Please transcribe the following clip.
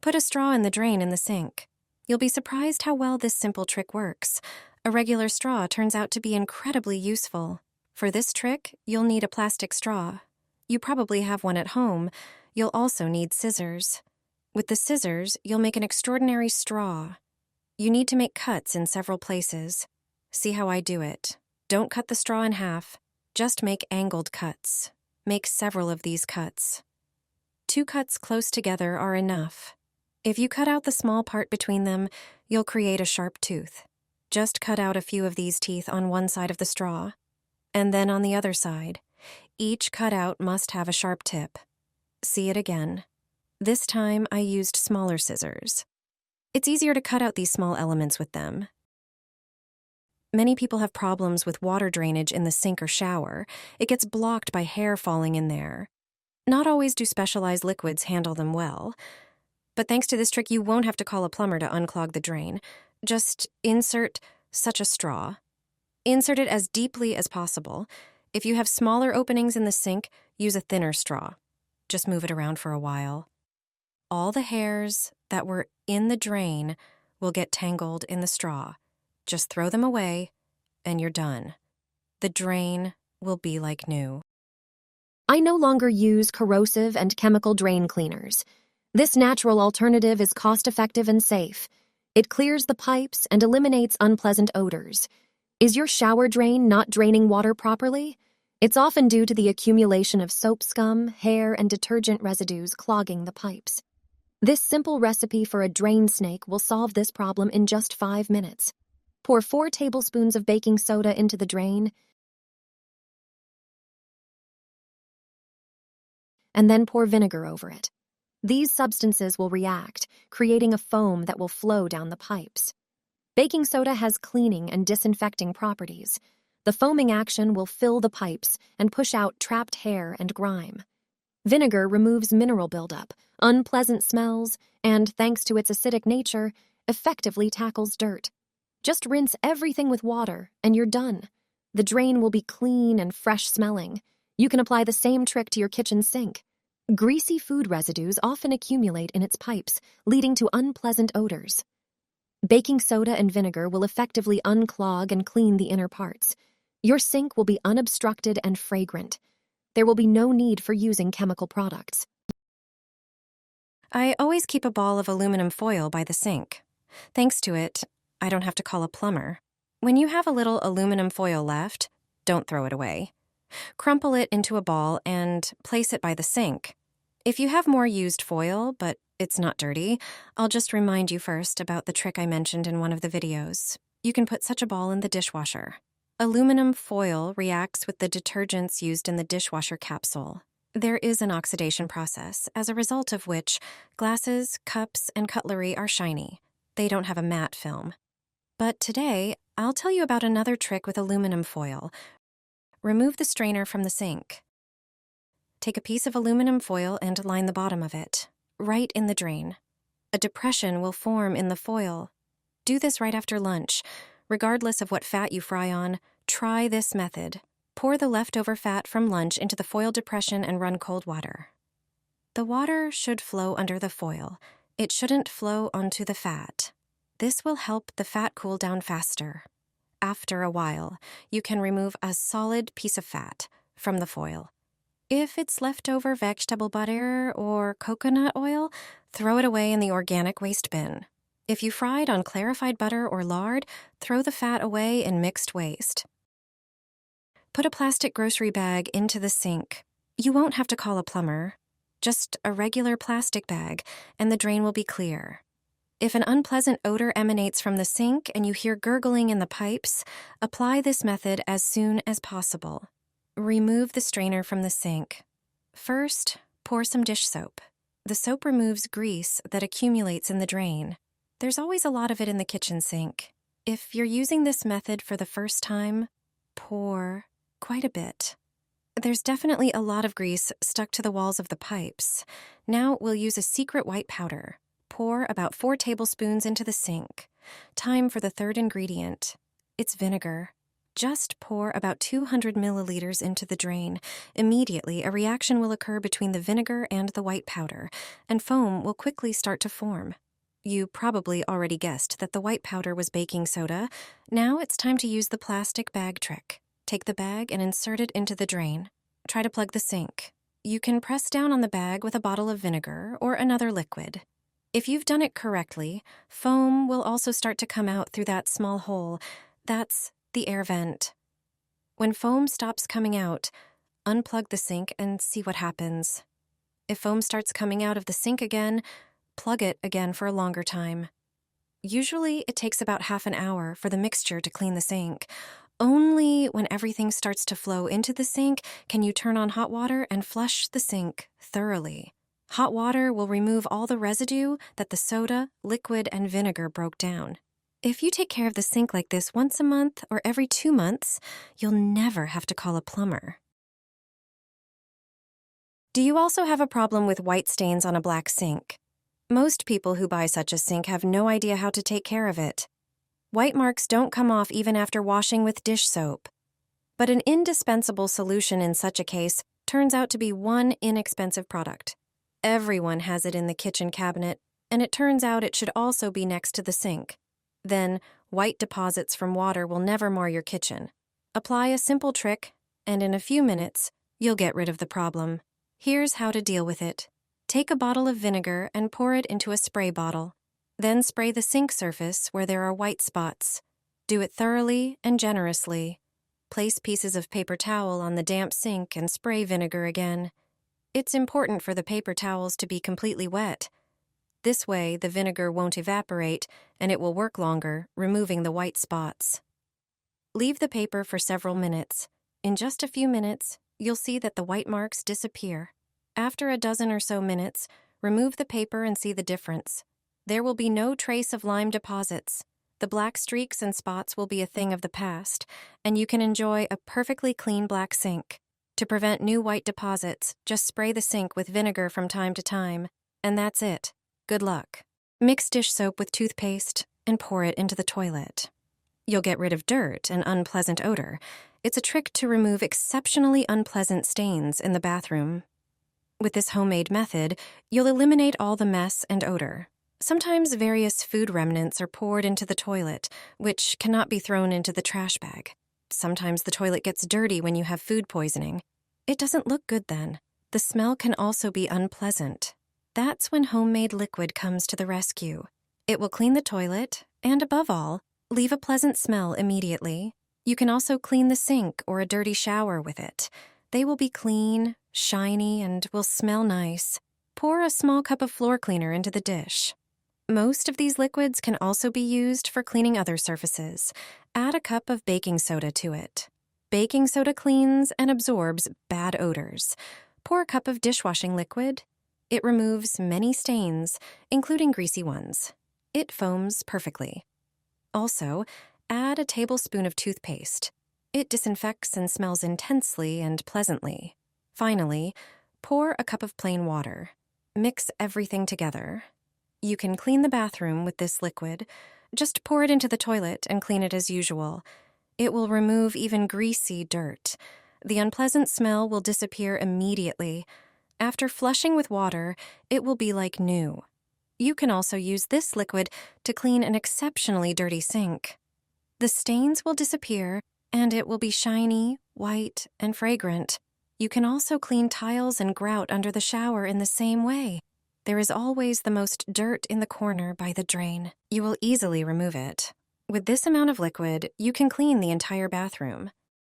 Put a straw in the drain in the sink. You'll be surprised how well this simple trick works. A regular straw turns out to be incredibly useful. For this trick, you'll need a plastic straw. You probably have one at home. You'll also need scissors. With the scissors, you'll make an extraordinary straw. You need to make cuts in several places. See how I do it. Don't cut the straw in half. Just make angled cuts. Make several of these cuts. 2 cuts close together are enough. If you cut out the small part between them, you'll create a sharp tooth. Just cut out a few of these teeth on one side of the straw, and then on the other side. Each cutout must have a sharp tip. See it again. This time I used smaller scissors. It's easier to cut out these small elements with them. Many people have problems with water drainage in the sink or shower. It gets blocked by hair falling in there. Not always do specialized liquids handle them well. But thanks to this trick, you won't have to call a plumber to unclog the drain. Just insert such a straw. Insert it as deeply as possible. If you have smaller openings in the sink, use a thinner straw. Just move it around for a while. All the hairs that were in the drain will get tangled in the straw. Just throw them away, and you're done. The drain will be like new. I no longer use corrosive and chemical drain cleaners. This natural alternative is cost-effective and safe. It clears the pipes and eliminates unpleasant odors. Is your shower drain not draining water properly? It's often due to the accumulation of soap scum, hair, and detergent residues clogging the pipes. This simple recipe for a drain snake will solve this problem in just 5 minutes. Pour 4 tablespoons of baking soda into the drain, and then pour vinegar over it. These substances will react, creating a foam that will flow down the pipes. Baking soda has cleaning and disinfecting properties. The foaming action will fill the pipes and push out trapped hair and grime. Vinegar removes mineral buildup, unpleasant smells, and, thanks to its acidic nature, effectively tackles dirt. Just rinse everything with water, and you're done. The drain will be clean and fresh-smelling. You can apply the same trick to your kitchen sink. Greasy food residues often accumulate in its pipes, leading to unpleasant odors. Baking soda and vinegar will effectively unclog and clean the inner parts. Your sink will be unobstructed and fragrant. There will be no need for using chemical products. I always keep a ball of aluminum foil by the sink. Thanks to it, I don't have to call a plumber. When you have a little aluminum foil left, don't throw it away. Crumple it into a ball and place it by the sink. If you have more used foil, but it's not dirty, I'll just remind you first about the trick I mentioned in one of the videos. You can put such a ball in the dishwasher. Aluminum foil reacts with the detergents used in the dishwasher capsule. There is an oxidation process, as a result of which glasses, cups, and cutlery are shiny. They don't have a matte film. But today, I'll tell you about another trick with aluminum foil. Remove the strainer from the sink. Take a piece of aluminum foil and line the bottom of it, right in the drain. A depression will form in the foil. Do this right after lunch. Regardless of what fat you fry on, try this method. Pour the leftover fat from lunch into the foil depression and run cold water. The water should flow under the foil. It shouldn't flow onto the fat. This will help the fat cool down faster. After a while, you can remove a solid piece of fat from the foil. If it's leftover vegetable butter or coconut oil, throw it away in the organic waste bin. If you fried on clarified butter or lard, throw the fat away in mixed waste. Put a plastic grocery bag into the sink. You won't have to call a plumber. Just a regular plastic bag, and the drain will be clear. If an unpleasant odor emanates from the sink and you hear gurgling in the pipes, apply this method as soon as possible. Remove the strainer from the sink. First, pour some dish soap. The soap removes grease that accumulates in the drain. There's always a lot of it in the kitchen sink. If you're using this method for the first time, pour quite a bit. There's definitely a lot of grease stuck to the walls of the pipes. Now we'll use a secret white powder. Pour about 4 tablespoons into the sink. Time for the third ingredient. It's vinegar. Just pour about 200 milliliters into the drain. Immediately, a reaction will occur between the vinegar and the white powder, and foam will quickly start to form. You probably already guessed that the white powder was baking soda. Now it's time to use the plastic bag trick. Take the bag and insert it into the drain. Try to plug the sink. You can press down on the bag with a bottle of vinegar or another liquid. If you've done it correctly, foam will also start to come out through that small hole. That's the air vent. When foam stops coming out, unplug the sink and see what happens. If foam starts coming out of the sink again, plug it again for a longer time. Usually, it takes about half an hour for the mixture to clean the sink. Only when everything starts to flow into the sink can you turn on hot water and flush the sink thoroughly. Hot water will remove all the residue that the soda, liquid, and vinegar broke down. If you take care of the sink like this once a month or every 2 months, you'll never have to call a plumber. Do you also have a problem with white stains on a black sink? Most people who buy such a sink have no idea how to take care of it. White marks don't come off even after washing with dish soap. But an indispensable solution in such a case turns out to be one inexpensive product. Everyone has it in the kitchen cabinet, and it turns out it should also be next to the sink. Then, white deposits from water will never mar your kitchen. Apply a simple trick, and in a few minutes, you'll get rid of the problem. Here's how to deal with it. Take a bottle of vinegar and pour it into a spray bottle. Then spray the sink surface where there are white spots. Do it thoroughly and generously. Place pieces of paper towel on the damp sink and spray vinegar again. It's important for the paper towels to be completely wet. This way, the vinegar won't evaporate, and it will work longer, removing the white spots. Leave the paper for several minutes. In just a few minutes, you'll see that the white marks disappear. After a dozen or so minutes, remove the paper and see the difference. There will be no trace of lime deposits. The black streaks and spots will be a thing of the past, and you can enjoy a perfectly clean black sink. To prevent new white deposits, just spray the sink with vinegar from time to time, and that's it. Good luck. Mix dish soap with toothpaste and pour it into the toilet. You'll get rid of dirt and unpleasant odor. It's a trick to remove exceptionally unpleasant stains in the bathroom. With this homemade method, you'll eliminate all the mess and odor. Sometimes various food remnants are poured into the toilet, which cannot be thrown into the trash bag. Sometimes the toilet gets dirty when you have food poisoning. It doesn't look good then. The smell can also be unpleasant. That's when homemade liquid comes to the rescue. It will clean the toilet, and above all, leave a pleasant smell immediately. You can also clean the sink or a dirty shower with it. They will be clean, shiny, and will smell nice. Pour a small cup of floor cleaner into the dish. Most of these liquids can also be used for cleaning other surfaces. Add a cup of baking soda to it. Baking soda cleans and absorbs bad odors. Pour a cup of dishwashing liquid. It removes many stains, including greasy ones. It foams perfectly. Also, add a tablespoon of toothpaste. It disinfects and smells intensely and pleasantly. Finally, pour a cup of plain water. Mix everything together. You can clean the bathroom with this liquid. Just pour it into the toilet and clean it as usual. It will remove even greasy dirt. The unpleasant smell will disappear immediately. After flushing with water, it will be like new. You can also use this liquid to clean an exceptionally dirty sink. The stains will disappear, and it will be shiny, white, and fragrant. You can also clean tiles and grout under the shower in the same way. There is always the most dirt in the corner by the drain. You will easily remove it. With this amount of liquid, you can clean the entire bathroom.